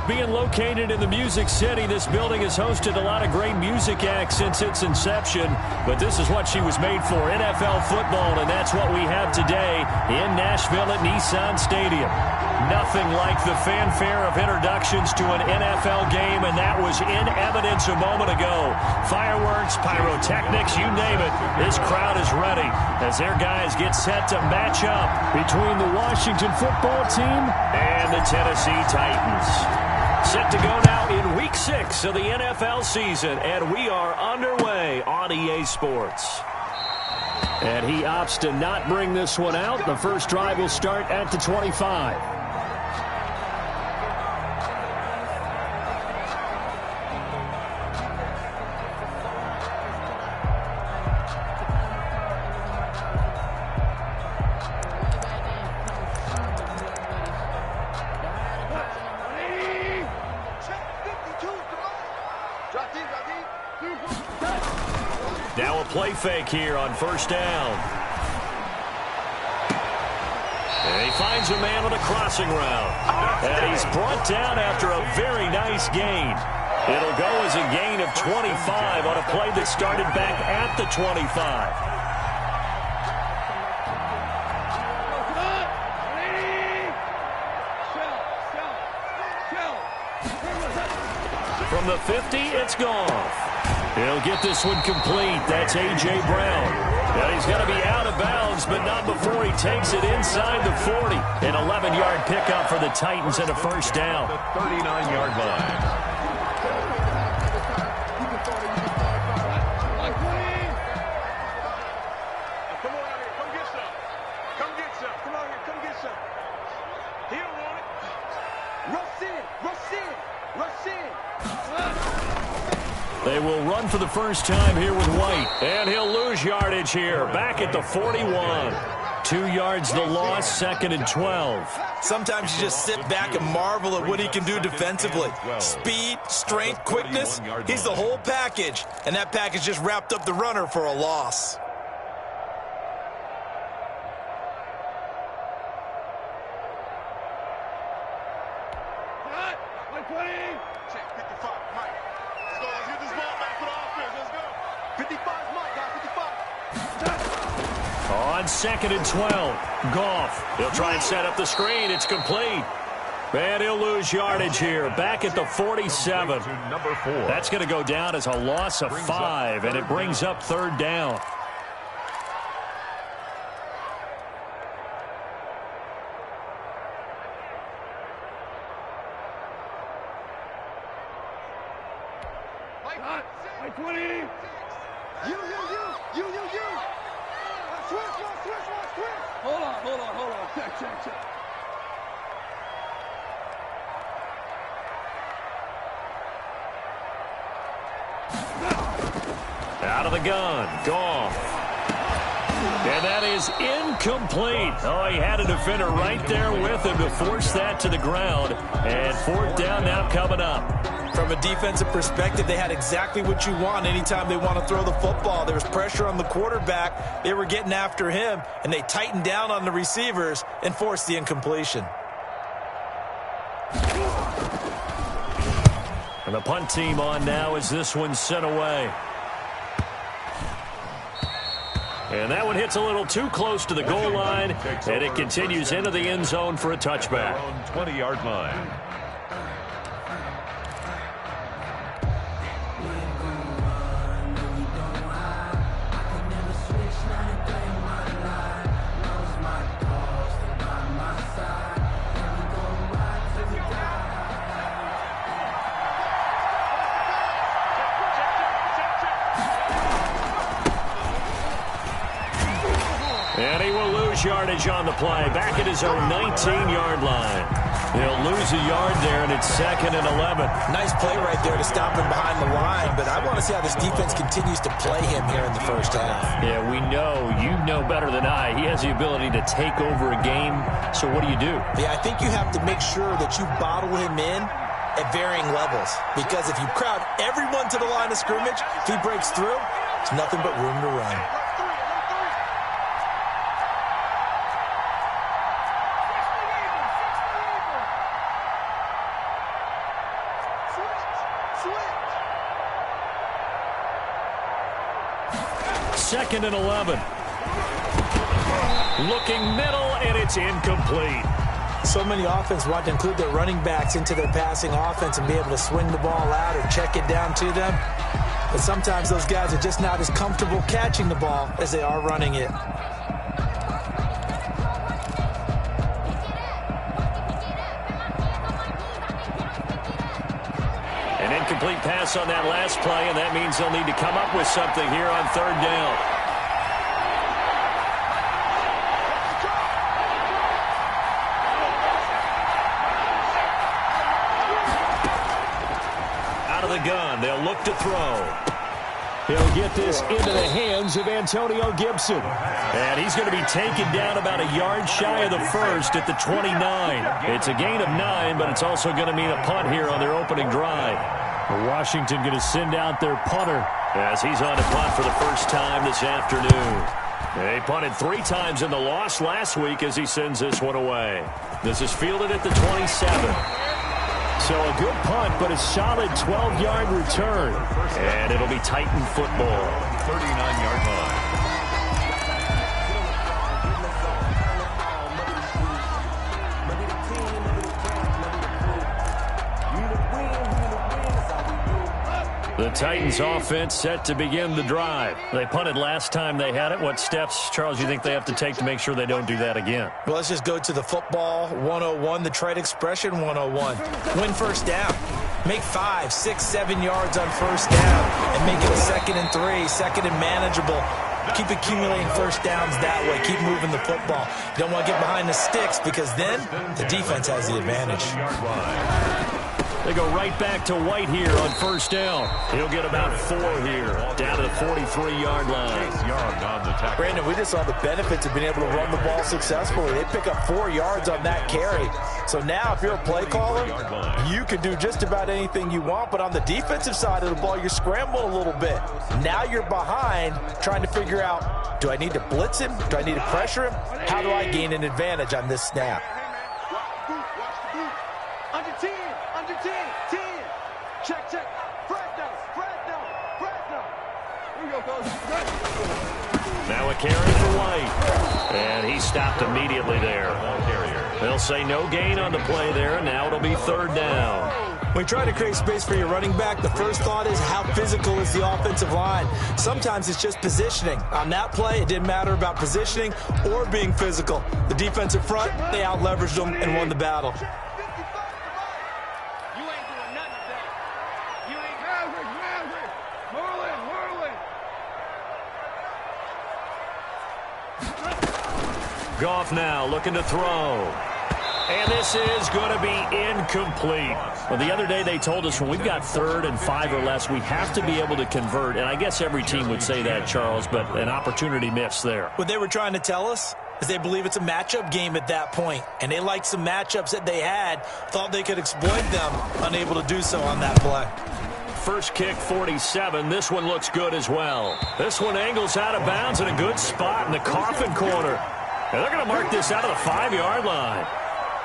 Being located in the Music City, this building has hosted a lot of great music acts since its inception. But this is what she was made for, NFL football, and that's what we have today in Nashville at Nissan Stadium. Nothing like the fanfare of introductions to an NFL game, and that was in evidence a moment ago. Fireworks, pyrotechnics, you name it. This crowd is ready as their guys get set to match up between the Washington football team and the Tennessee Titans. Set to go now in Week 6 of the NFL season, and we are underway on EA Sports. And he opts to not bring this one out. The first drive will start at the 25. Now a play fake here on first down. And he finds a man on a crossing route. And he's brought down after a very nice gain. It'll go as a gain of 25 on a play that started back at the 25. From the 50, it's Goff. He'll get this one complete. That's A.J. Brown. Now he's going to be out of bounds, but not before he takes it inside the 40. An 11-yard pickup for the Titans and a first down. The 39-yard line. They will run for the first time here with White. And he'll lose yardage here. Back at the 41. 2 yards the loss, second and 12. Sometimes you just sit back and marvel at what he can do defensively. Speed, strength, quickness. He's the whole package. And that package just wrapped up the runner for a loss. On second and 12, Goff. He'll try and set up the screen. It's complete. And he'll lose yardage here. Back at the 47. That's going to go down as a loss of 5, and it brings up third down. Out of the gun, Goff. And that is incomplete. Oh, he had a defender right there with him to force that to the ground. And fourth down now coming up. From a defensive perspective, they had exactly what you want anytime they want to throw the football. There was pressure on the quarterback. They were getting after him, and they tightened down on the receivers and forced the incompletion. And the punt team on now as this one's sent away. And that one hits a little too close to the goal line, and it continues into the end zone for a touchback. 20-yard line. And he will lose yardage on the play. Back at his own 19-yard line. He'll lose a yard there, and it's second and 11. Nice play right there to stop him behind the line, but I want to see how this defense continues to play him here in the first half. Yeah, we know. You know better than I. He has the ability to take over a game, so what do you do? Yeah, I think you have to make sure that you bottle him in at varying levels, because if you crowd everyone to the line of scrimmage, if he breaks through, it's nothing but room to run. 2nd and 11. Looking middle, and it's incomplete. So many offenses want to include their running backs into their passing offense and be able to swing the ball out or check it down to them. But sometimes those guys are just not as comfortable catching the ball as they are running it. An incomplete pass on that last play, and that means they'll need to come up with something here on 3rd down. Gun. They'll look to throw. He'll get this into the hands of Antonio Gibson. And he's going to be taken down about a yard shy of the first at the 29. It's a gain of 9, but it's also going to mean a punt here on their opening drive. Washington going to send out their punter as he's on a punt for the first time this afternoon. They punted 3 times in the loss last week as he sends this one away. This is fielded at the 27. So a good punt, but a solid 12-yard return. And it'll be Titan football. 39-yard line. The Titans offense set to begin the drive. They punted last time they had it. What steps, Charles, you think they have to take to make sure they don't do that again? Well, let's just go to the football 101, the trade expression 101. Win first down. Make 5, 6, 7 yards on first down and make it a 2nd and 3, 2nd and manageable. Keep accumulating first downs that way. Keep moving the football. You don't want to get behind the sticks because then the defense has the advantage. They go right back to White here on first down. He'll get about 4 here, down to the 43-yard line. Brandon, we just saw the benefits of being able to run the ball successfully. They pick up 4 yards on that carry. So now if you're a play caller, you can do just about anything you want. But on the defensive side of the ball, you're scrambling a little bit. Now you're behind trying to figure out, do I need to blitz him? Do I need to pressure him? How do I gain an advantage on this snap? Under 10, 10. Check. First down. Here we go, coach. Now a carry for White. And he stopped immediately there. They'll say no gain on the play there, and now it'll be 3rd down. When you try to create space for your running back, the first thought is how physical is the offensive line. Sometimes it's just positioning. On that play, it didn't matter about positioning or being physical. The defensive front, they out-leveraged them and won the battle. Goff now looking to throw. And this is going to be incomplete. Well, the other day they told us when we've got 3rd and 5 or less, we have to be able to convert. And I guess every team would say that, Charles, but an opportunity missed there. What they were trying to tell us is they believe it's a matchup game at that point. And they liked some matchups that they had, thought they could exploit them, unable to do so on that play. First kick, 47. This one looks good as well. This one angles out of bounds in a good spot in the coffin corner. And they're going to mark this out of the 5-yard line.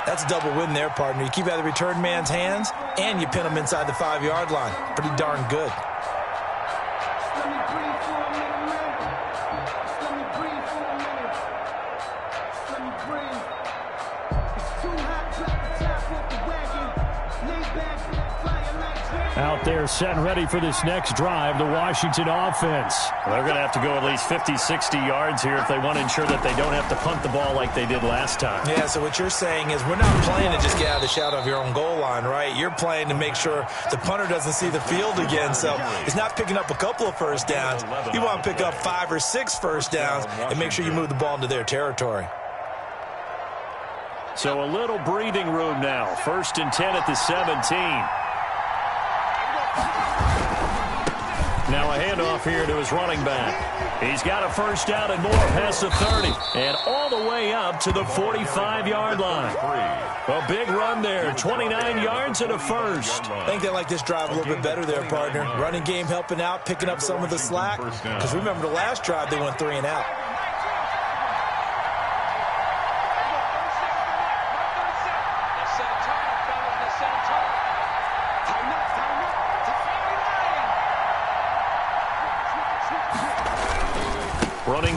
That's a double win there, partner. You keep out of the return man's hands, and you pin him inside the 5-yard line. Pretty darn good. Out there set and ready for this next drive, the Washington offense. They're going to have to go at least 50, 60 yards here if they want to ensure that they don't have to punt the ball like they did last time. Yeah, so what you're saying is we're not playing to just get out of the shadow of your own goal line, right? You're playing to make sure the punter doesn't see the field again. So it's not picking up a couple of first downs. You want to pick up 5 or 6 first downs and make sure you move the ball into their territory. So a little breathing room now. 1st and 10 at the 17. Now a handoff here to his running back. He's got a first down and more past the 30. And all the way up to the 45-yard line. A big run there. 29 yards and a first. I think they like this drive a little bit better there, partner. Running game helping out, picking up some of the slack. Because remember the last drive, they went 3 and out.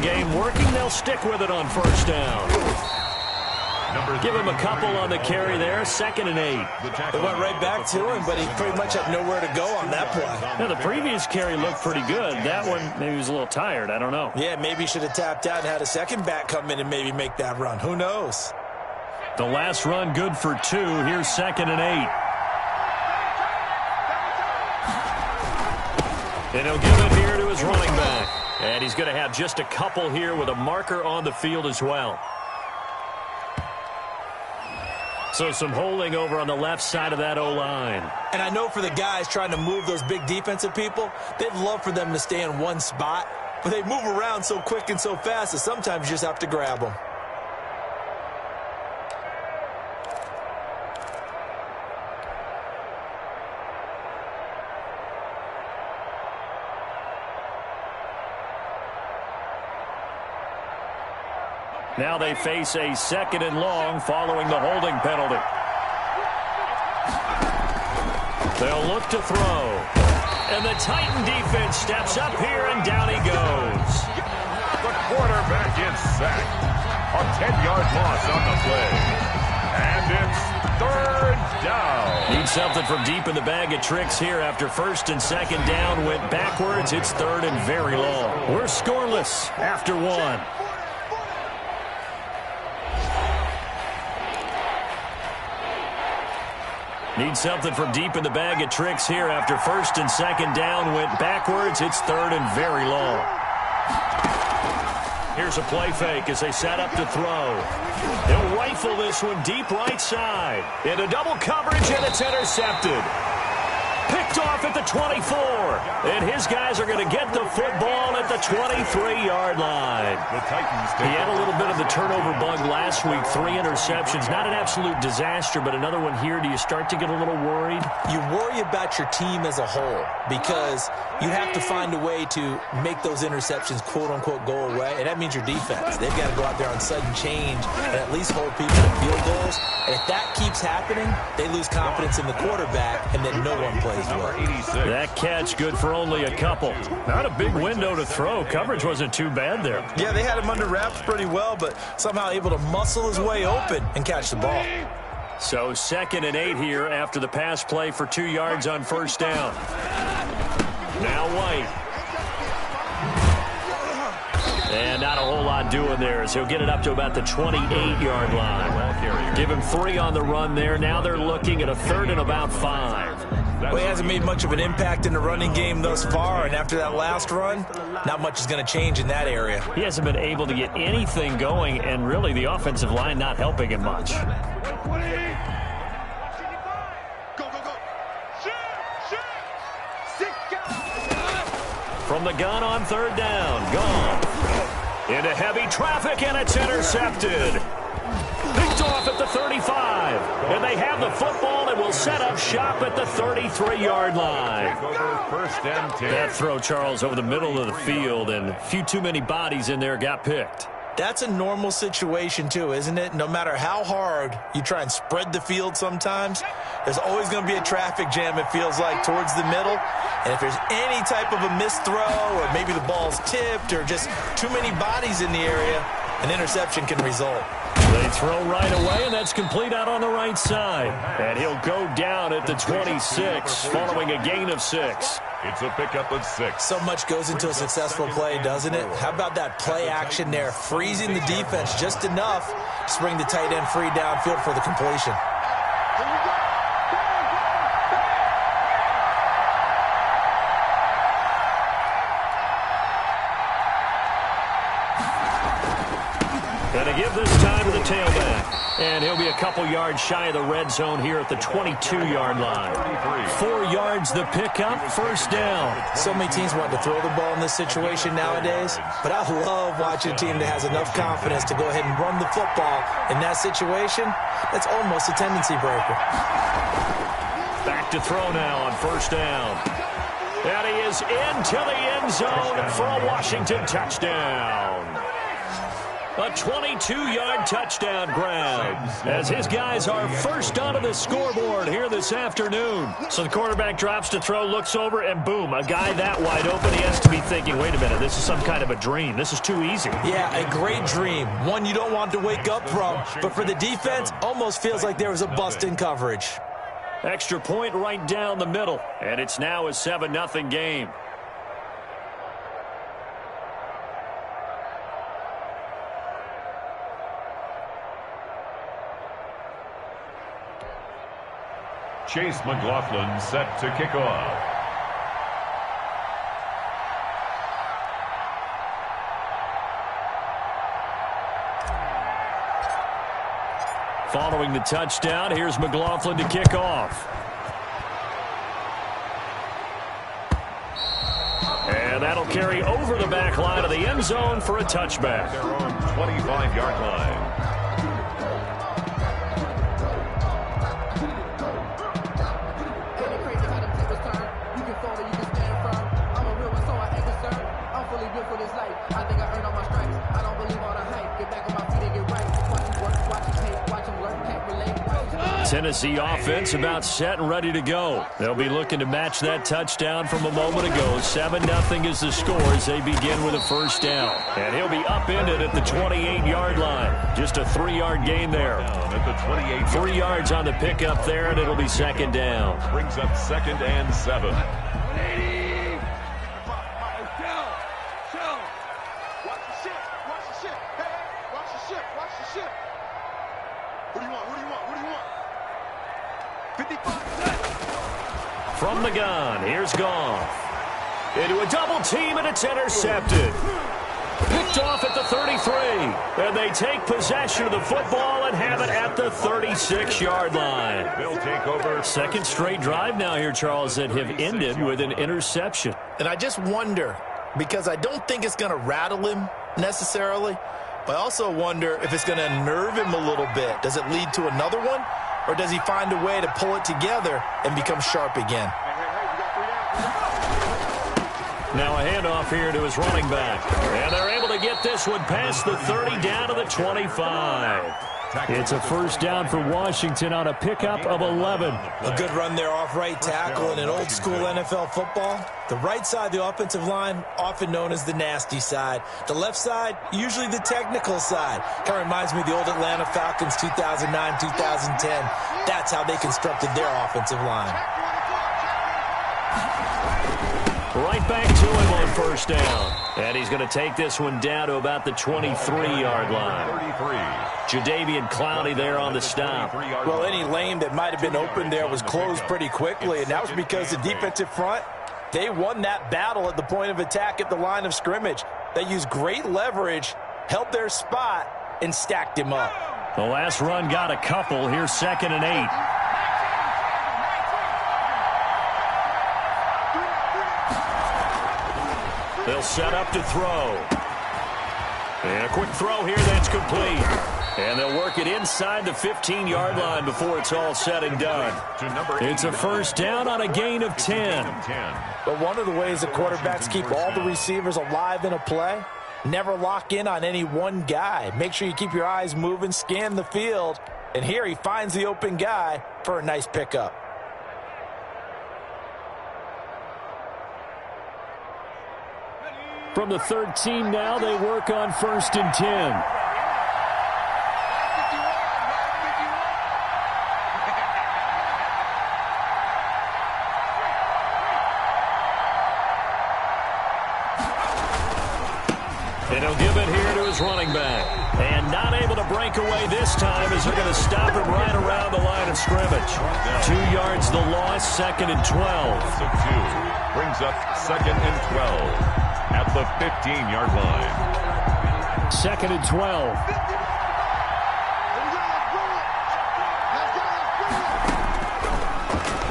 game working. They'll stick with it on first down. Give him a couple on the carry there. 2nd and 8. They went right back to him, but he pretty much had nowhere to go on that play. Now, the previous carry looked pretty good. That one, maybe he was a little tired. I don't know. Yeah, maybe he should have tapped out and had a second back come in and maybe make that run. Who knows? The last run good for 2. Here's 2nd and 8. And he'll give it here to his running back. And he's going to have just a couple here with a marker on the field as well. So some holding over on the left side of that O-line. And I know for the guys trying to move those big defensive people, they'd love for them to stay in one spot. But they move around so quick and so fast that sometimes you just have to grab them. Now they face a 2nd and long following the holding penalty. They'll look to throw. And the Titan defense steps up here, and down he goes. The quarterback is sacked. A 10-yard loss on the play. And it's 3rd down. Need something from deep in the bag of tricks here after 1st and 2nd down went backwards. It's 3rd and very long. We're scoreless after 1. Need something from deep in the bag of tricks here after 1st and 2nd down went backwards. It's 3rd and very long. Here's a play fake as they set up to throw. They'll rifle this one deep right side. Into double coverage, and it's intercepted. Picked off at the 24. And his guys are going to get the football at the 23-yard line. The Titans He had a little bit of the turnover bug last week. 3 interceptions. Not an absolute disaster, but another one here. Do you start to get a little worried? You worry about your team as a whole because you have to find a way to make those interceptions quote-unquote go away, and that means your defense. They've got to go out there on sudden change and at least hold people to field goals. And if that keeps happening, they lose confidence in the quarterback, and then no one plays well. That catch good for only a couple. Not a big window to throw. Coverage wasn't too bad there. Yeah, they had him under wraps pretty well, but somehow able to muscle his way open and catch the ball. So 2nd and 8 here after the pass play for 2 yards on 1st down. Now White. And not a whole lot doing there as he'll get it up to about the 28-yard line. Give him 3 on the run there. Now they're looking at a 3rd and about 5. Well, he hasn't made much of an impact in the running game thus far, and after that last run, not much is going to change in that area. He hasn't been able to get anything going, and really the offensive line not helping him much. Go, go, go. Shoot. From the gun on 3rd down. Gone. Into heavy traffic, and it's intercepted. Picked off at the 35. And they have the football and will set up shop at the 33-yard line. First and 10. That throw, Charles, over the middle of the field, and a few too many bodies in there got picked. That's a normal situation, too, isn't it? No matter how hard you try and spread the field sometimes, there's always going to be a traffic jam, it feels like, towards the middle. And if there's any type of a missed throw or maybe the ball's tipped or just too many bodies in the area, an interception can result. They throw right away, and that's complete out on the right side. And he'll go down at the 26 following a gain of 6. It's a pickup of 6. So much goes into a successful play, doesn't it? How about that play action there, freezing the defense just enough to bring the tight end free downfield for the completion. And to give this time to the tailback. And he'll be a couple yards shy of the red zone here at the 22-yard line. 4 yards the pickup, first down. So many teams want to throw the ball in this situation nowadays, but I love watching a team that has enough confidence to go ahead and run the football in that situation. That's almost a tendency breaker. Back to throw now on first down. And he is into the end zone for a Washington touchdown. A 22-yard touchdown grab as his guys are first onto the scoreboard here this afternoon. So the quarterback drops to throw, looks over, and boom, a guy that wide open. He has to be thinking, wait a minute, this is some kind of a dream. This is too easy. Yeah, a great dream. One you don't want to wake up from. But for the defense, almost feels like there was a bust in coverage. Extra point right down the middle. And it's now a 7-0 game. Chase McLaughlin set to kick off. Following the touchdown, here's McLaughlin to kick off. And that'll carry over the back line of the end zone for a touchback. Their own 25-yard line. Tennessee offense about set and ready to go. They'll be looking to match that touchdown from a moment ago. 7-0 is the score as they begin with a first down. And he'll be upended at the 28-yard line. Just a 3-yard gain there. At the 28. 3 yards on the pickup there, and it'll be second down. Brings up 2nd and 7. From the gun, here's Goff. Into a double team, and it's intercepted. Picked off at the 33. And they take possession of the football and have it at the 36-yard line. They'll take over. Second straight drive now here, Charles, that have ended with an interception. And I just wonder, because I don't think it's going to rattle him necessarily, but I also wonder if it's going to unnerve him a little bit. Does it lead to another one? Or does he find a way to pull it together and become sharp again? Now a handoff here to his running back. And they're able to get this one past the 30 down to the 25. It's a first down for Washington on a pickup of 11. A good run there off right tackle in an old school NFL football. The right side of the offensive line, often known as the nasty side. The left side, usually the technical side. Kind of reminds me of the old Atlanta Falcons 2009, 2010. That's how they constructed their offensive line. Right back to him on first down. And he's going to take this one down to about the 23-yard line. 33. Jadeveon Clowney there on the stop. Well, any lane that might have been open there was closed pretty quickly, and that was because the defensive front, they won that battle at the point of attack at the line of scrimmage. They used great leverage, held their spot, and stacked him up. The last run got a couple. Here's 2nd and 8. They'll set up to throw. And a quick throw here that's complete. And they'll work it inside the 15-yard line before it's all said and done. It's a first down on a gain of 10. But one of the ways the quarterbacks keep all the receivers alive in a play, never lock in on any one guy. Make sure you keep your eyes moving, scan the field. And here he finds the open guy for a nice pickup. From the 13 now, they work on 1st and 10. And he'll give it here to his running back. And not able to break away this time as they're going to stop him right around the line of scrimmage. 2 yards the loss, 2nd and 12. Brings up 2nd and 12. At the 15-yard line. 2nd and 12.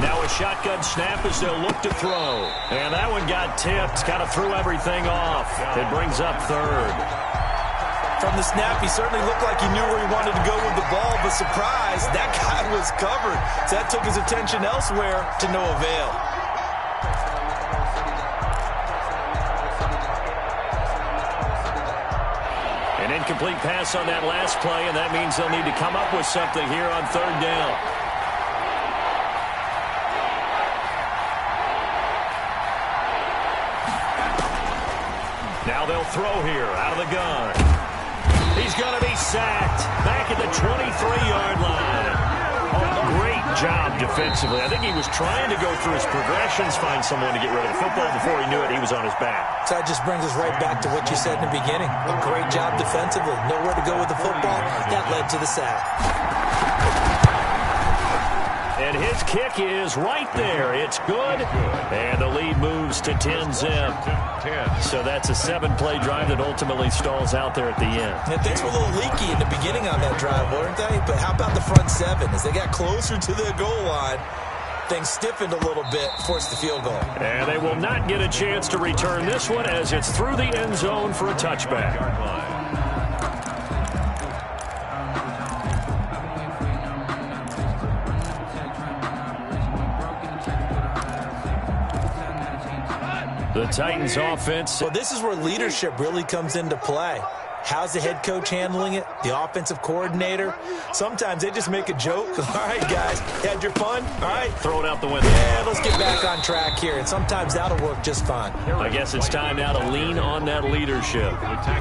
Now a shotgun snap as they'll look to throw. And that one got tipped, kind of threw everything off. It brings up 3rd. From the snap, he certainly looked like he knew where he wanted to go with the ball, but surprise, that guy was covered. So that took his attention elsewhere to no avail. incomplete pass on that last play, and that means they'll need to come up with something here on third down. Now they'll throw here out of the gun. He's going to be sacked back at the 23-yard line. Great job defensively. I think he was trying to go through his progressions, find someone to get rid of the football. Before he knew it, he was on his back. So that just brings us right back to what you said in the beginning. A great job defensively. Nowhere to go with the football. That led to the sack. And his kick is right there. It's good. And the lead moves to 10-zip. So that's a 7-play drive that ultimately stalls out there at the end. And things were a little leaky in the beginning on that drive, weren't they? But how about the front seven? As they got closer to the goal line, things stiffened a little bit, forced the field goal. And they will not get a chance to return this one as it's through the end zone for a touchback. The Titans offense. Well, this is where leadership really comes into play. How's the head coach handling it? The offensive coordinator? Sometimes they just make a joke. All right, guys, you had your fun? All right. Throw it out the window. Yeah, let's get back on track here. And sometimes that'll work just fine. I guess it's time now to lean on that leadership.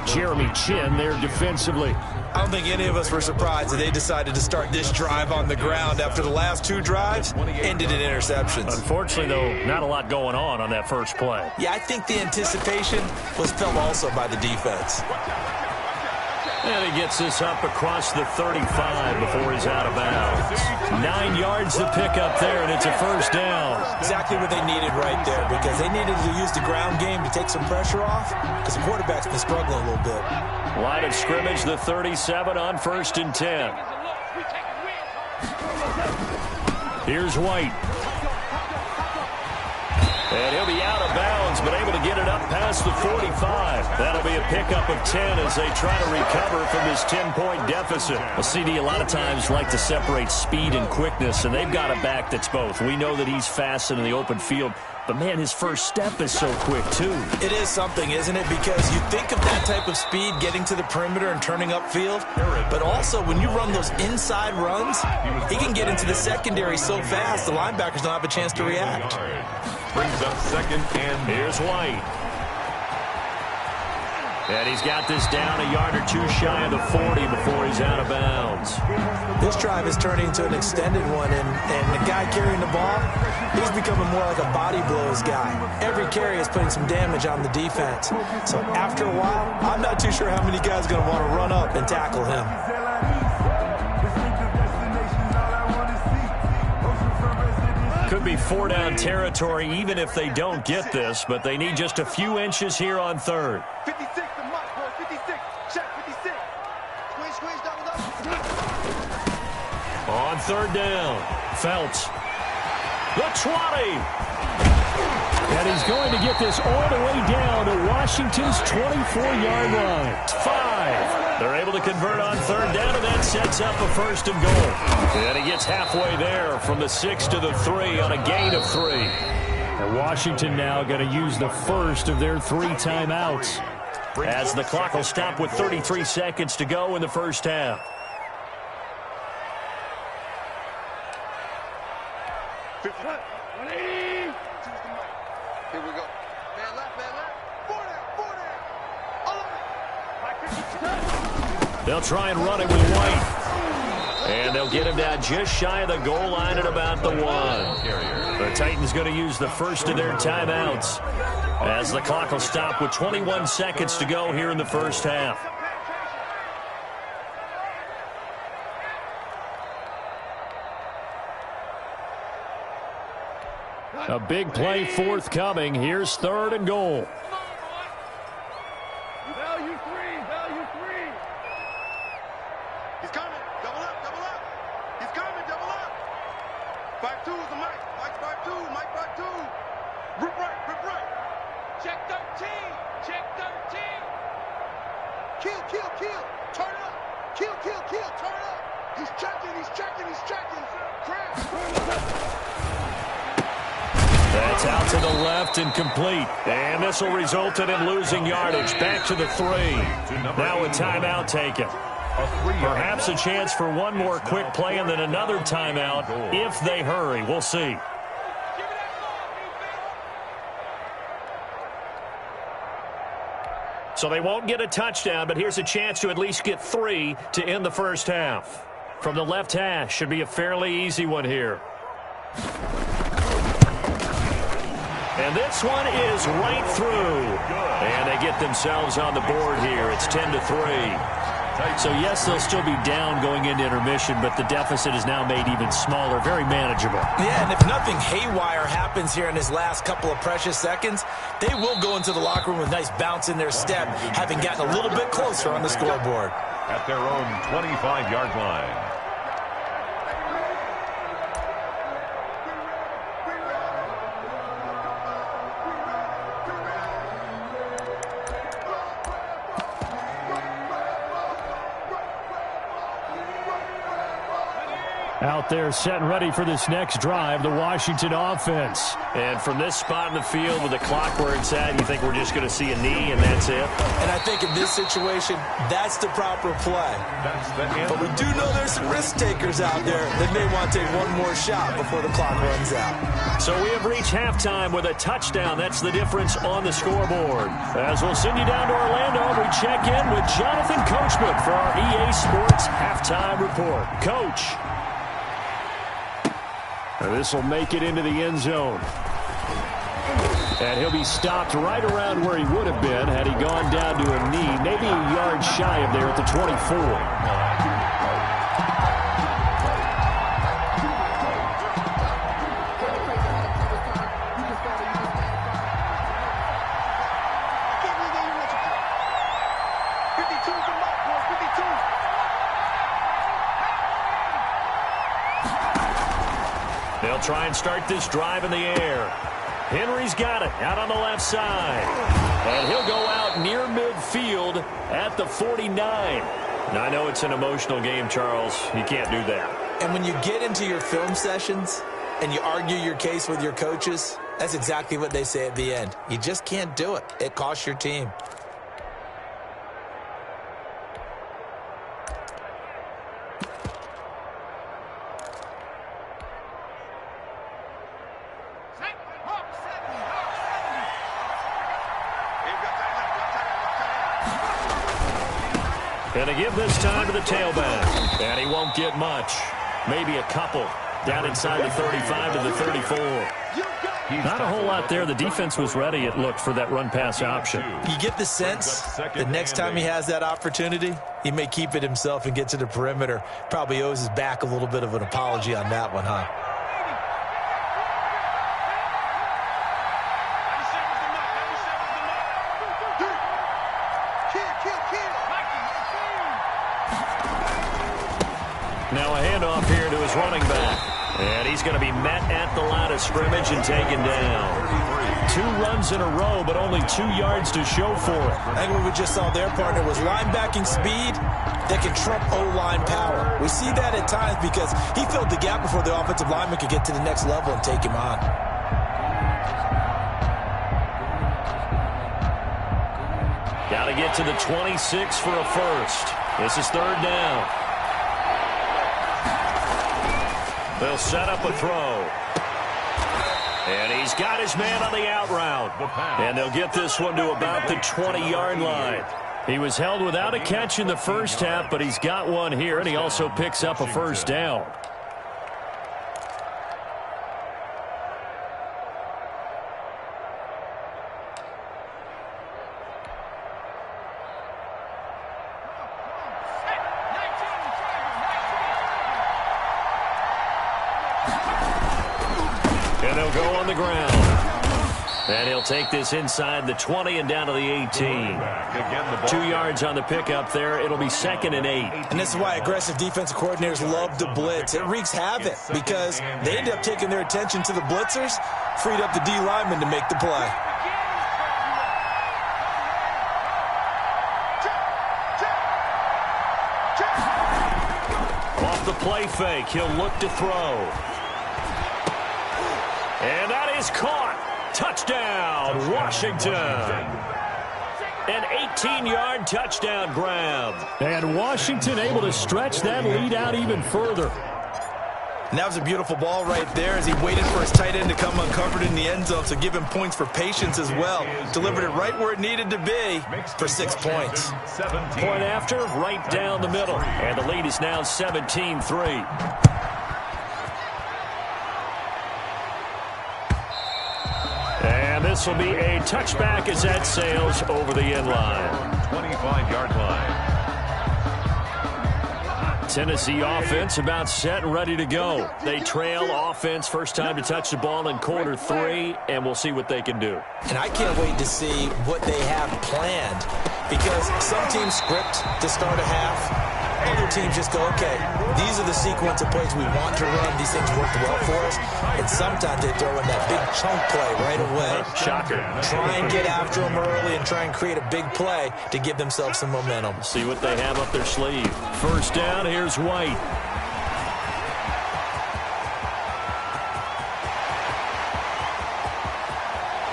Jeremy Chin there defensively. I don't think any of us were surprised that they decided to start this drive on the ground after the last two drives ended in interceptions. Unfortunately, though, not a lot going on that first play. Yeah, I think the anticipation was felt also by the defense. And he gets this up across the 35 before he's out of bounds. 9 yards to pick up there, and it's a first down. Exactly what they needed right there, because they needed to use the ground game to take some pressure off, because the quarterback's been struggling a little bit. Line of scrimmage, the 37 on 1st and 10. Here's White. And he'll be out of bounds, but able to get it up past the 45. That'll be a pickup of 10 as they try to recover from this 10-point deficit. Well, CD a lot of times like to separate speed and quickness, and they've got a back that's both. We know that he's fast in the open field, but, man, his first step is so quick, too. It is something, isn't it? Because you think of that type of speed getting to the perimeter and turning upfield, but also when you run those inside runs, he can get into the secondary so fast the linebackers don't have a chance to react. Brings up second and here's White. And he's got this down a yard or two shy of the 40 before he's out of bounds. This drive is turning into an extended one, and the guy carrying the ball, he's becoming more like a body blows guy. Every carry is putting some damage on the defense. So after a while, I'm not too sure how many guys are going to want to run up and tackle him. Could be 4-down territory even if they don't get this, but they need just a few inches here on third. 56, the mark, boy, 56. Check 56. Squeeze, double up. On third down, Felts. The 20. And he's going to get this all the way down to Washington's 24-yard line. It's 5. They're able to convert on third down, and that sets up a 1st and goal. And he gets halfway there from the 6 to the 3 on a gain of 3. And Washington now going to use the first of their 3 timeouts as the clock will stop with 33 seconds to go in the first half. Here we go. Man left, man left. 40. They'll try and run it with White. And they'll get him down just shy of the goal line at about the 1. The Titans going to use the first of their timeouts as the clock will stop with 21 seconds to go here in the first half. A big play forthcoming. Here's 3rd and goal. Value 3. He's coming. Double up. He's coming. Double up. 5-2 is the Mike. Mike 5-2. Mike 5-2. Rip right. Check 13. Kill. Turn up. Kill. Turn up. He's checking. Crash. That's out to the left and complete. And this will result in him losing yardage. Back to the 3. Now a timeout taken. Perhaps a chance for one more quick play and then another timeout if they hurry. We'll see. So they won't get a touchdown, but here's a chance to at least get 3 to end the first half. From the left hash, should be a fairly easy one here. And this one is right through. And they get themselves on the board here. It's 10-3. So, yes, they'll still be down going into intermission, but the deficit is now made even smaller, very manageable. Yeah, and if nothing haywire happens here in his last couple of precious seconds, they will go into the locker room with a nice bounce in their step, having gotten a little bit closer on the scoreboard. At their own 25-yard line. Out there set and ready for this next drive, the Washington offense. And from this spot in the field with the clock where it's at, you think we're just going to see a knee and that's it? And I think in this situation, that's the proper play. But we do know there's some risk takers out there that may want to take one more shot before the clock runs out. So we have reached halftime with a touchdown. That's the difference on the scoreboard. As we'll send you down to Orlando, we check in with Jonathan Coachman for our EA Sports Halftime Report. Coach. This will make it into the end zone. And he'll be stopped right around where he would have been had he gone down to a knee, maybe a yard shy of there at the 24. They'll try and start this drive in the air. Henry's got it out on the left side. And he'll go out near midfield at the 49. Now, I know it's an emotional game, Charles. You can't do that. And when you get into your film sessions and you argue your case with your coaches, that's exactly what they say at the end. You just can't do it. It costs your team. And to give this time to the tailback. And he won't get much. Maybe a couple. Down inside the 35 to the 34. Not a whole lot there. The defense was ready, it looked, for that run-pass option. You get the sense that next time he has that opportunity, he may keep it himself and get to the perimeter. Probably owes his back a little bit of an apology on that one, huh? Now a handoff here to his running back. And he's going to be met at the line of scrimmage and taken down. 2 runs in a row, but only 2 yards to show for it. I think what we just saw there, partner, was linebacking speed that can trump O-line power. We see that at times because he filled the gap before the offensive lineman could get to the next level and take him on. Got to get to the 26 for a first. This is 3rd down. They'll set up a throw. And he's got his man on the out route. And they'll get this one to about the 20-yard line. He was held without a catch in the first half, but he's got one here, and he also picks up a first down. And they'll go on the ground. And he'll take this inside the 20 and down to the 18. 2 yards on the pickup there. It'll be 2nd and 8. And this is why aggressive defensive coordinators love to blitz. It wreaks havoc because they end up taking their attention to the blitzers, freed up the D lineman to make the play. Off the play fake, he'll look to throw. And that is caught. Touchdown, Washington. An 18-yard touchdown grab. And Washington able to stretch that lead out even further. And that was a beautiful ball right there as he waited for his tight end to come uncovered in the end zone, so give him points for patience as well. Delivered it right where it needed to be for 6 points. Point after, right down the middle. And the lead is now 17-3. And this will be a touchback as that sails over the end line. 25-yard line. Tennessee offense about set and ready to go. They trail offense first time to touch the ball in quarter 3, and we'll see what they can do. And I can't wait to see what they have planned, because some teams script to start a half. Other teams just go, okay, these are the sequence of plays we want to run. These things worked well for us. And sometimes they throw in that big chunk play right away. Shocker. Try and get after them early and try and create a big play to give themselves some momentum. See what they have up their sleeve. First down, here's White.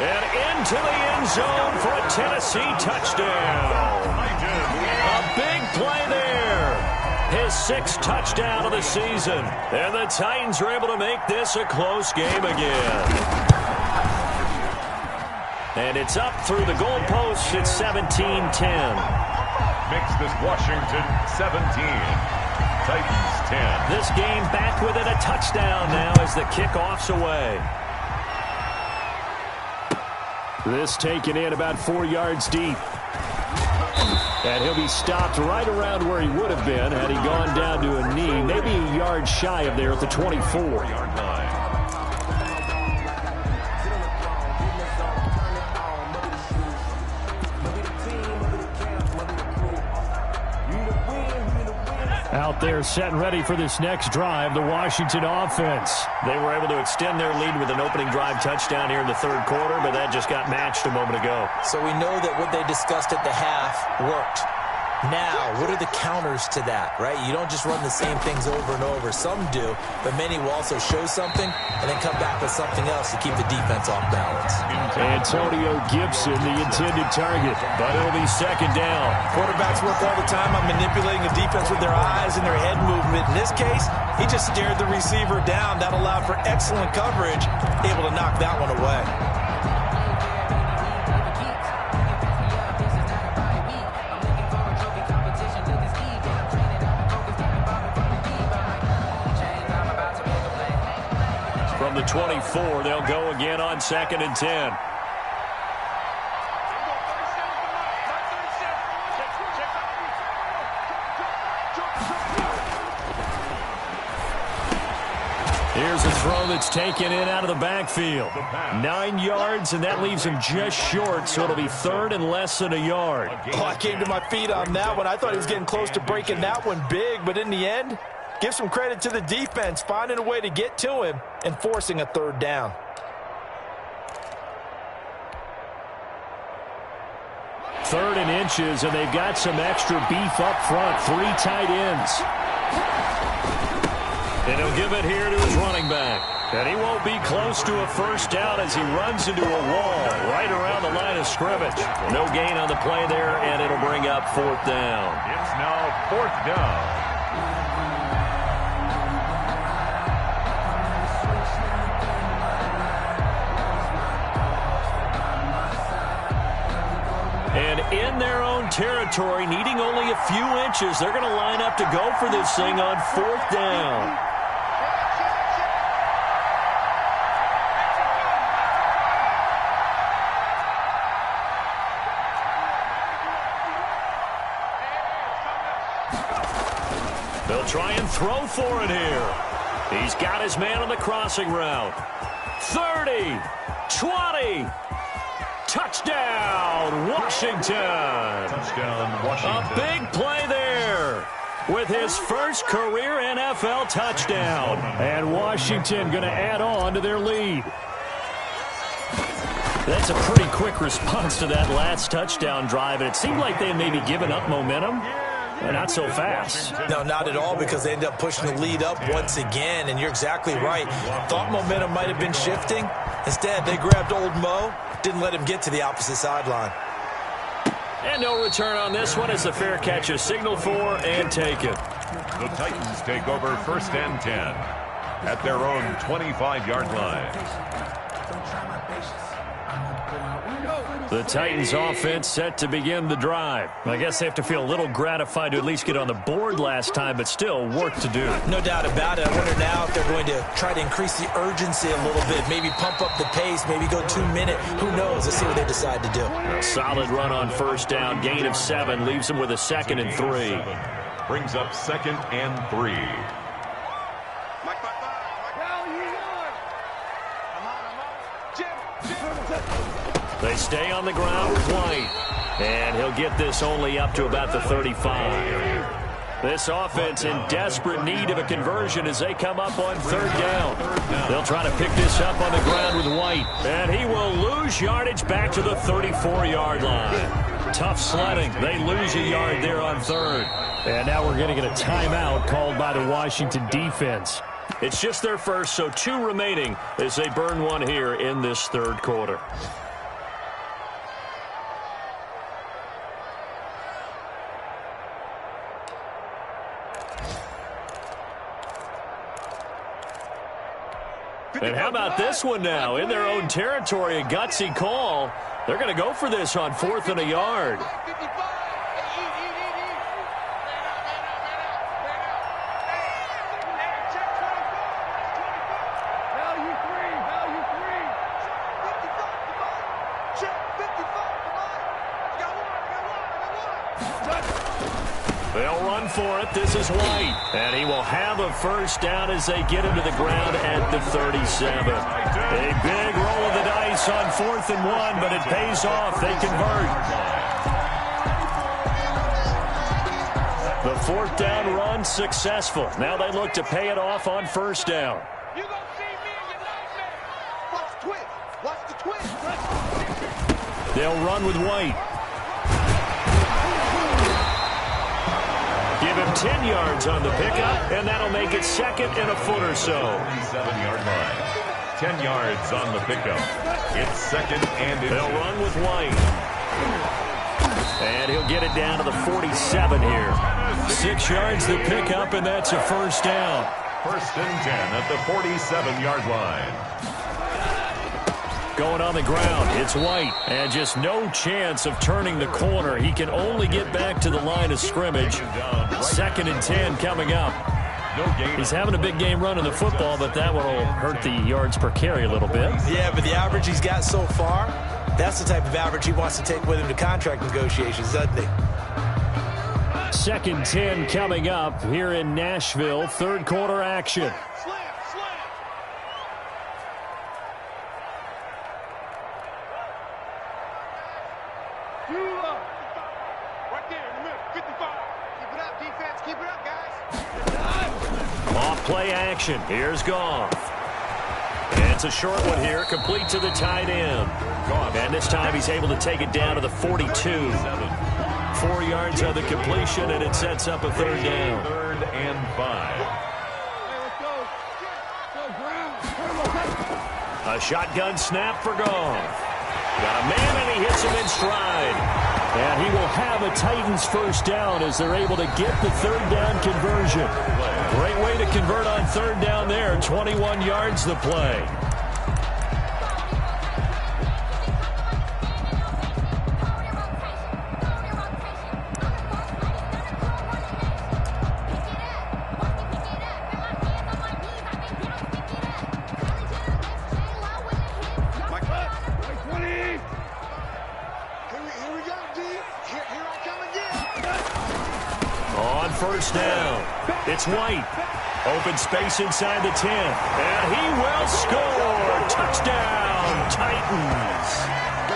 And into the end zone for a Tennessee touchdown. A big play there. His 6th touchdown of the season. And the Titans are able to make this a close game again. And it's up through the goalposts. It's 17-10. Makes this Washington 17. Titans 10. This game back within a touchdown now as the kickoff's away. This taken in about 4 yards deep. And he'll be stopped right around where he would have been had he gone down to a knee, maybe a yard shy of there at the 24-yard line. Out there set and ready for this next drive, the Washington offense. They were able to extend their lead with an opening drive touchdown here in the 3rd quarter, but that just got matched a moment ago. So we know that what they discussed at the half worked. Now, what are the counters to that, right? You don't just run the same things over and over. Some do, but many will also show something and then come back with something else to keep the defense off balance. Antonio Gibson, the intended target, but it'll be 2nd down. Quarterbacks work all the time on manipulating the defense with their eyes and their head movement. In this case, he just stared the receiver down. That allowed for excellent coverage, able to knock that one away. From the 24, they'll go again on 2nd and 10. Here's a throw that's taken in out of the backfield. 9 yards, and that leaves him just short, so it'll be 3rd and less than a yard. Oh, I came to my feet on that one. I thought he was getting close to breaking that one big, but in the end, give some credit to the defense, finding a way to get to him and forcing a 3rd down. Third and inches, and they've got some extra beef up front. 3 tight ends. And he'll give it here to his running back. And he won't be close to a first down as he runs into a wall right around the line of scrimmage. No gain on the play there, and it'll bring up 4th down. It's now 4th down. And in their own territory, needing only a few inches, they're going to line up to go for this thing on 4th down. They'll try and throw for it here. He's got his man on the crossing route. 30, 20. Touchdown, Washington. Touchdown, Washington. A big play there with his first career NFL touchdown. And Washington going to add on to their lead. That's a pretty quick response to that last touchdown drive, and it seemed like they had maybe given up momentum. Not so fast. No, not at all, because they ended up pushing the lead up once again, and you're exactly right. Thought momentum might have been shifting, Instead, they grabbed old Mo, didn't let him get to the opposite sideline. And no return on this one as the fair catch is signaled for and taken. The Titans take over 1st and 10 at their own 25-yard line. The Titans offense set to begin the drive. I guess they have to feel a little gratified to at least get on the board last time, but still work to do. No doubt about it. I wonder now if they're going to try to increase the urgency a little bit, maybe pump up the pace, maybe go 2-minute. Who knows? Let's see what they decide to do. A solid run on 1st down, gain of 7, leaves them with a 2nd and 3. Brings up 2nd and 3. They stay on the ground with White. And he'll get this only up to about the 35. This offense in desperate need of a conversion as they come up on 3rd down. They'll try to pick this up on the ground with White. And he will lose yardage back to the 34-yard line. Tough sledding. They lose a yard there on 3rd. And now we're going to get a timeout called by the Washington defense. It's just their first, so 2 remaining as they burn one here in this 3rd quarter. And how about this one now? In their own territory, a gutsy call. They're going to go for this on 4th and a yard. They'll run for it. This is White. And he will have a 1st down as they get into the ground at the 37. A big roll of the dice on 4th and 1, but it pays off. They convert. The 4th down run successful. Now they look to pay it off on 1st down. You gonna see me in your nightmare. Watch the twist. Watch the twist. They'll run with White. Give him 10 yards on the pickup, and that'll make it 2nd and a foot or so. 47-yard line. 10 yards on the pickup. It's 2nd and inches. They'll run with White. And he'll get it down to the 47 here. 6 yards the pickup, and that's a 1st down. 1st and 10 at the 47-yard line. Going on the ground, it's White. And just no chance of turning the corner. He can only get back to the line of scrimmage. 2nd and 10 coming up. He's having a big game running the football, but that one will hurt the yards per carry a little bit. Yeah, but the average he's got so far, that's the type of average he wants to take with him to contract negotiations, doesn't he? 2nd 10 coming up here in Nashville. 3rd quarter action. Off-play action. Here's Goff. And it's a short one here, complete to the tight end. And this time he's able to take it down to the 42. 4 yards on the completion, and it sets up a 3rd down. 3rd and 5. A shotgun snap for Goff. Got a man, and he hits him in stride. And he will have a Titans 1st down as they're able to get the 3rd down conversion. Great way to convert on 3rd down there. 21 yards the play. On 1st down, it's White. Open space inside the 10. And he will score. Touchdown, Titans.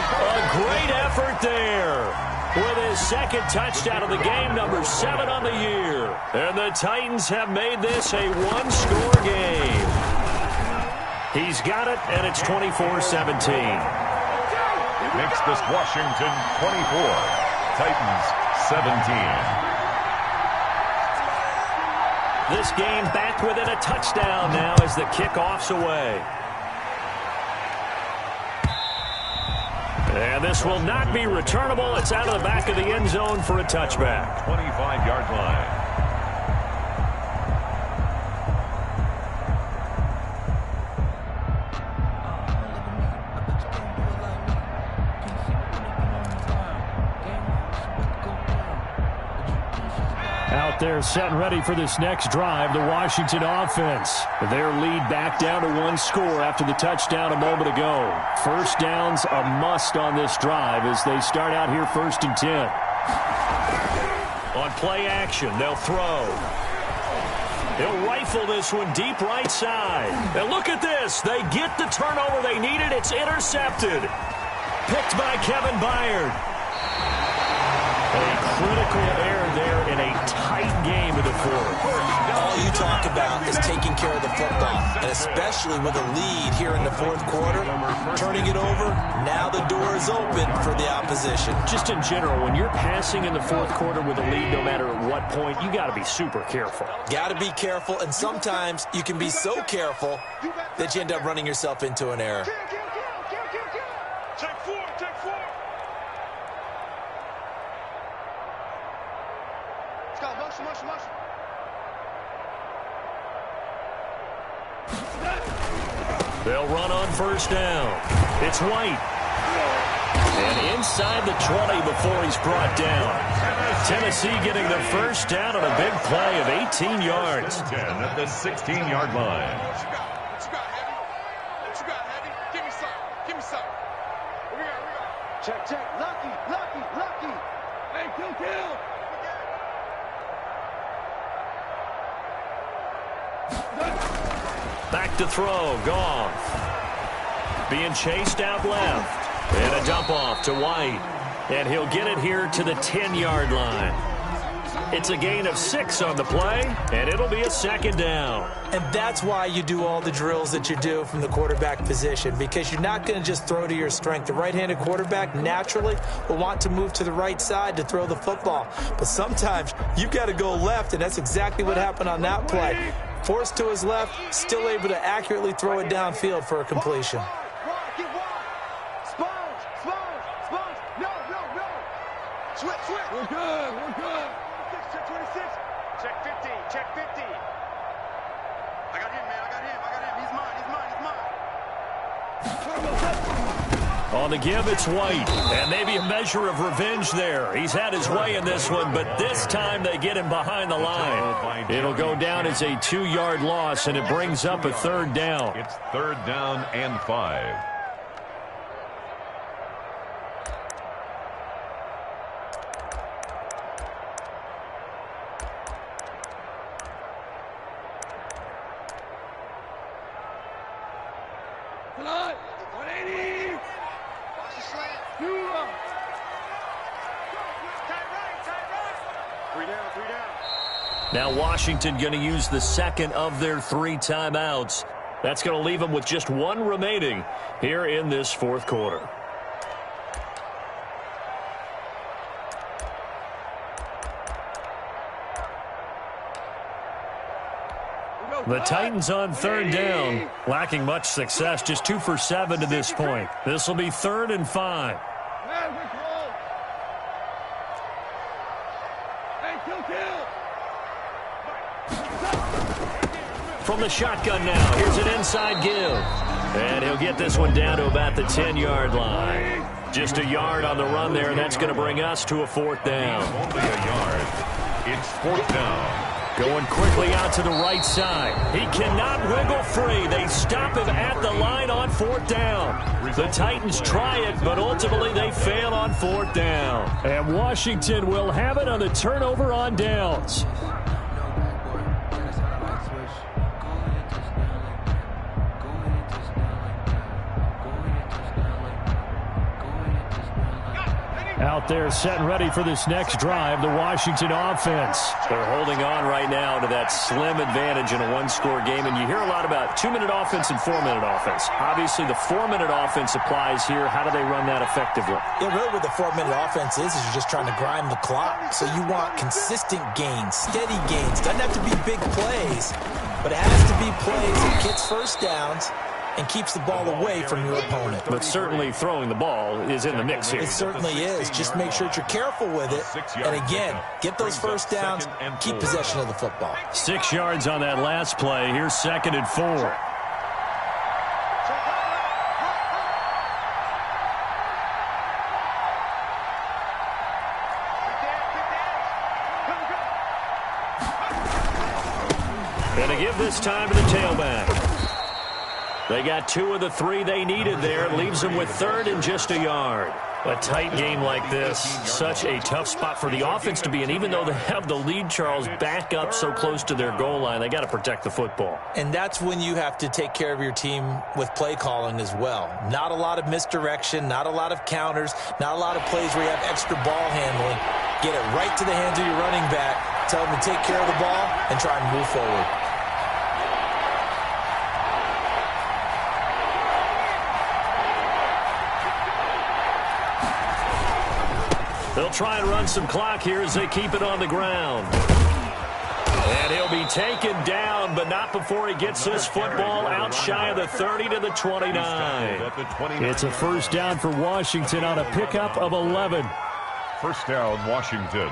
A great effort there. With his 2nd touchdown of the game, number 7 on the year. And the Titans have made this a one-score game. He's got it, and it's 24-17. Makes this Washington 24. Titans 17. This game back within a touchdown now as the kickoff's away. And this will not be returnable. It's out of the back of the end zone for a touchback. 25-yard line. Out there set and ready for this next drive, the Washington offense. Their lead back down to 1 score after the touchdown a moment ago. First down's a must on this drive as they start out here 1st and 10. On play action, they'll throw. They'll rifle this one deep right side. And look at this. They get the turnover they needed. It's intercepted. Picked by Kevin Byard. A critical error there in a tight game of the fourth. All you talk about is taking care of the football, and especially with a lead here in the fourth quarter, turning it over, now the door is open for the opposition. Just in general, when you're passing in the fourth quarter with a lead, no matter at what point, you got to be super careful. Got to be careful, and sometimes you can be so careful that you end up running yourself into an error. Take four. Let's go, motion. They'll run on first down. It's White. And inside the 20 before he's brought down. Tennessee getting the first down on a big play of 18 yards. 10 at the 16-yard line. What you got, Heavy? Give me some. What we got? Check. Lucky. Hey, kill. Back to throw. Goff. Being chased out left. And a dump off to White. And he'll get it here to the 10-yard line. It's a gain of 6 on the play, and it'll be a second down. And that's why you do all the drills that you do from the quarterback position, because you're not going to just throw to your strength. The right-handed quarterback naturally will want to move to the right side to throw the football. But sometimes you've got to go left, and that's exactly what happened on that play. Forced to his left, still able to accurately throw it downfield for a completion. Switch. We're good. Check 26. Check 50. I got him, man. He's mine. On the give, it's White. And maybe a measure of revenge there. He's had his way in this one, but this time they get him behind the line. It'll go down as a 2-yard loss, and it brings up a 3rd down. It's 3rd down and 5. Come on. 180. Watch the slant. Tight right. 3 down. Now Washington going to use the second of their 3 timeouts. That's going to leave them with just 1 remaining here in this fourth quarter. The Titans on 3rd down, lacking much success, just 2 for 7 to this point. This will be 3rd and 5. From the shotgun now, here's an inside give. And he'll get this one down to about the 10-yard line. Just a yard on the run there, and that's going to bring us to a 4th down. Only a yard. It's 4th down. Going quickly out to the right side. He cannot wiggle free. They stop him at the line on 4th down. The Titans try it, but ultimately they fail on 4th down. And Washington will have it on the turnover on downs. Out there set and ready for this next drive, the Washington offense. They're holding on right now to that slim advantage in a 1-score game, and you hear a lot about 2-minute offense and 4-minute offense. Obviously, the 4-minute offense applies here. How do they run that effectively? Yeah, really what the 4-minute offense is you're just trying to grind the clock. So you want consistent gains, steady gains. Doesn't have to be big plays, but it has to be plays that gets first downs and keeps the ball away from your opponent. But certainly throwing the ball is in the mix here. It certainly is. Just make sure that you're careful with it. And again, get those first downs, keep possession of the football. 6 yards on that last play. Here's 2nd and 4. Going to give this time to the tailback. They got 2 of the 3 they needed there. Leaves them with 3rd and just a yard. A tight game like this, such a tough spot for the offense to be in. Even though they have the lead, Charles, back up so close to their goal line, they got to protect the football. And that's when you have to take care of your team with play calling as well. Not a lot of misdirection, not a lot of counters, not a lot of plays where you have extra ball handling. Get it right to the hands of your running back. Tell them to take care of the ball and try and move forward. They'll try and run some clock here as they keep it on the ground. And he'll be taken down, but not before he gets this football out shy of the 30 to the 29. It's a first down for Washington on a pickup of 11. First down, Washington.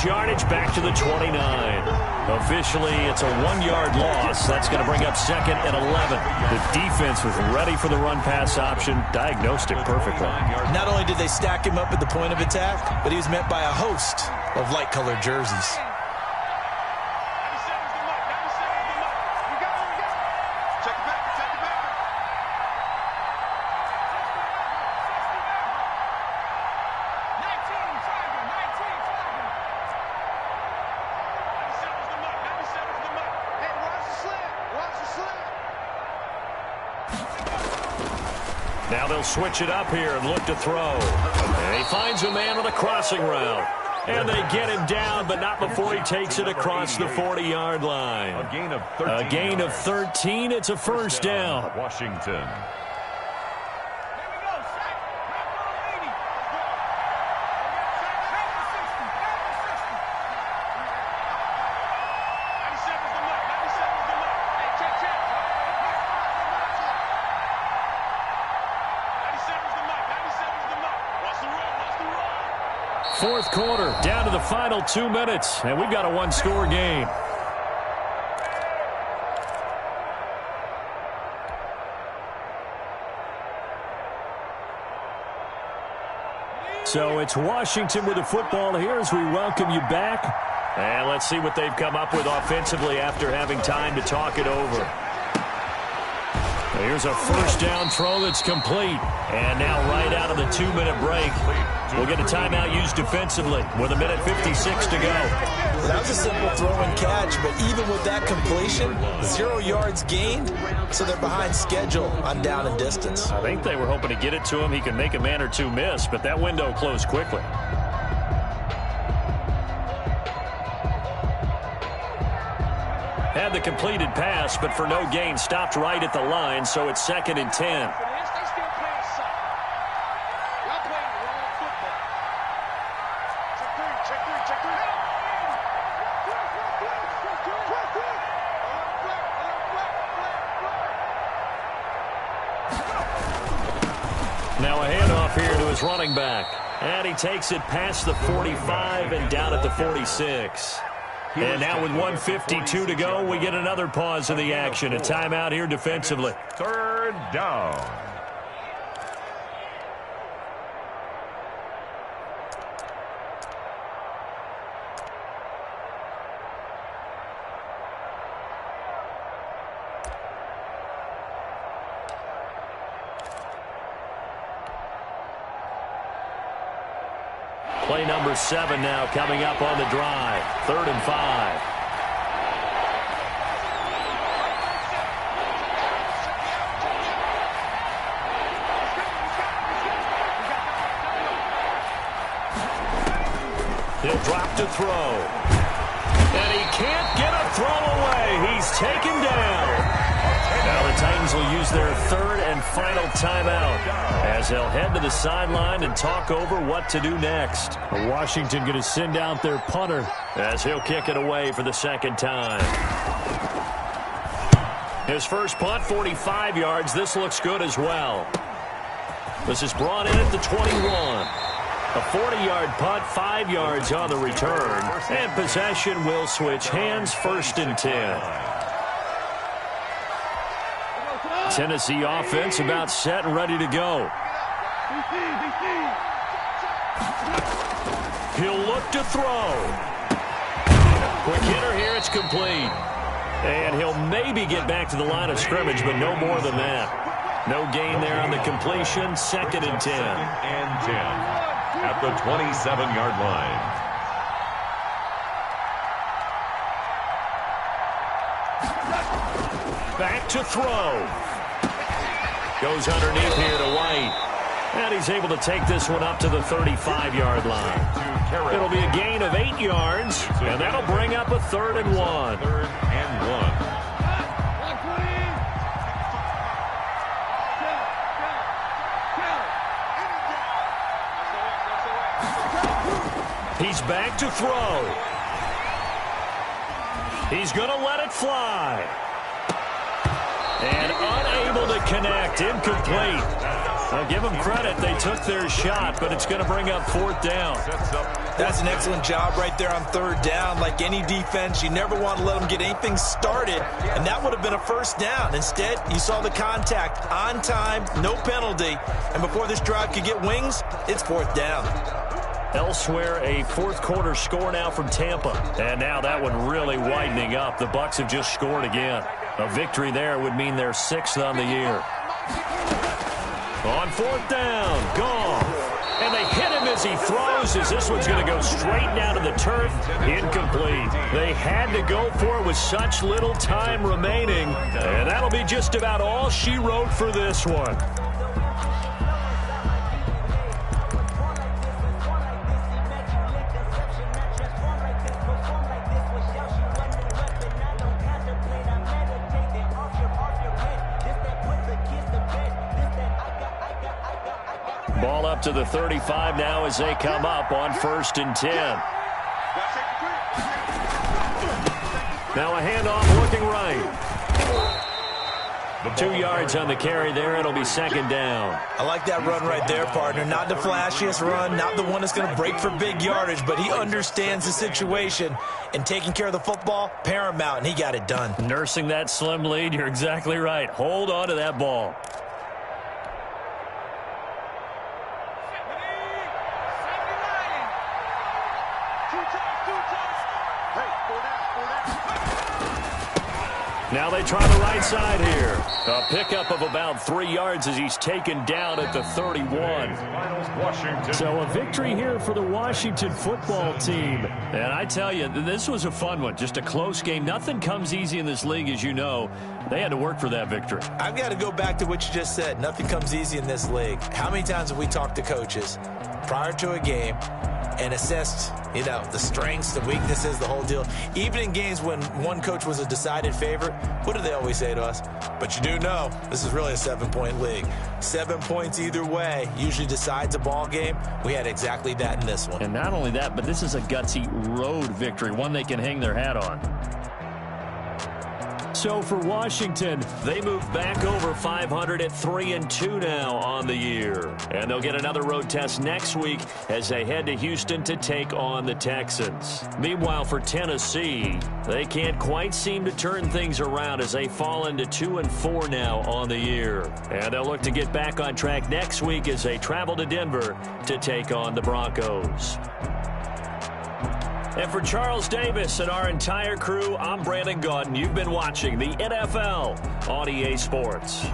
Yardage back to the 29. Officially, it's a 1-yard loss. That's going to bring up 2nd and 11. The defense was ready for the run-pass option, diagnosed it perfectly. Not only did they stack him up at the point of attack, but he was met by a host of light-colored jerseys. Now they'll switch it up here and look to throw. And he finds a man on the crossing route. And they get him down, but not before he takes it across the 40-yard line. A gain of 13. It's a first down. Washington. Fourth quarter, down to the final 2 minutes, and we've got a 1-score game. So it's Washington with the football here as we welcome you back. And let's see what they've come up with offensively after having time to talk it over. Here's a first down throw that's complete. And now right out of the 2-minute break, we'll get a timeout used defensively with 1:56 to go. That was a simple throw and catch, but even with that completion, 0 yards gained, so they're behind schedule on down and distance. I think they were hoping to get it to him. He could make a man or two miss, but that window closed quickly. Had the completed pass, but for no gain, stopped right at the line, so it's 2nd and 10. Now a handoff here to his running back. And he takes it past the 45 and down at the 46. And now with 1:52 to go, we get another pause in the action. A timeout here defensively. Third down. Play number 7 now coming up on the drive. 3rd and 5. He'll drop to throw. And he can't get a throw away. He's taken down. Now the Titans will use their third and final timeout as they'll head to the sideline and talk over what to do next. Washington going to send out their punter as he'll kick it away for the second time. His first punt, 45 yards. This looks good as well. This is brought in at the 21. A 40-yard punt, 5 yards on the return. And possession will switch hands, 1st and 10. Tennessee offense about set and ready to go. He'll look to throw. Quick hitter here, it's complete. And he'll maybe get back to the line of scrimmage, but no more than that. No gain there on the completion, 2nd and 10. 2nd and 10 at the 27-yard line. Back to throw. Goes underneath here to White. And he's able to take this one up to the 35-yard line. It'll be a gain of 8 yards, and that'll bring up a 3rd and 1. 3rd and 1. He's back to throw. He's going to let it fly. And unable to connect. Incomplete. I'll give them credit. They took their shot, but it's going to bring up 4th down. That's an excellent job right there on 3rd down. Like any defense, you never want to let them get anything started, and that would have been a 1st down. Instead, you saw the contact on time, no penalty, and before this drive could get wings, it's 4th down. Elsewhere, a 4th quarter score now from Tampa. And now that one really widening up. The Bucs have just scored again. A victory there would mean they're 6th on the year. On 4th down, Goff. And they hit him as he throws, as this one's going to go straight down to the turf. Incomplete. They had to go for it with such little time remaining. And that'll be just about all she wrote for this one. Ball up to the 35 now as they come up on 1st and 10. Now a handoff looking right. 2 yards on the carry there. It'll be 2nd down. I like that run right there, partner. Not the flashiest run, not the one that's going to break for big yardage, but he understands the situation, and taking care of the football, paramount, and he got it done. Nursing that slim lead, you're exactly right. Hold on to that ball. Now they try the right side here. A pickup of about 3 yards as he's taken down at the 31. So a victory here for the Washington football team. And I tell you, this was a fun one. Just a close game. Nothing comes easy in this league, as you know. They had to work for that victory. I've got to go back to what you just said. Nothing comes easy in this league. How many times have we talked to coaches prior to a game and assessed, the strengths, the weaknesses, the whole deal? Even in games when one coach was a decided favorite, what do they always say to us? But you do know this is really a 7-point league. 7 points either way usually decides a ball game. We had exactly that in this one. And not only that, but this is a gutsy road victory, one they can hang their hat on. So for Washington, they move back over 500 at 3-2 now on the year. And they'll get another road test next week as they head to Houston to take on the Texans. Meanwhile, for Tennessee, they can't quite seem to turn things around as they fall into 2-4 now on the year. And they'll look to get back on track next week as they travel to Denver to take on the Broncos. And for Charles Davis and our entire crew, I'm Brandon Gaudin. You've been watching the NFL on EA Sports.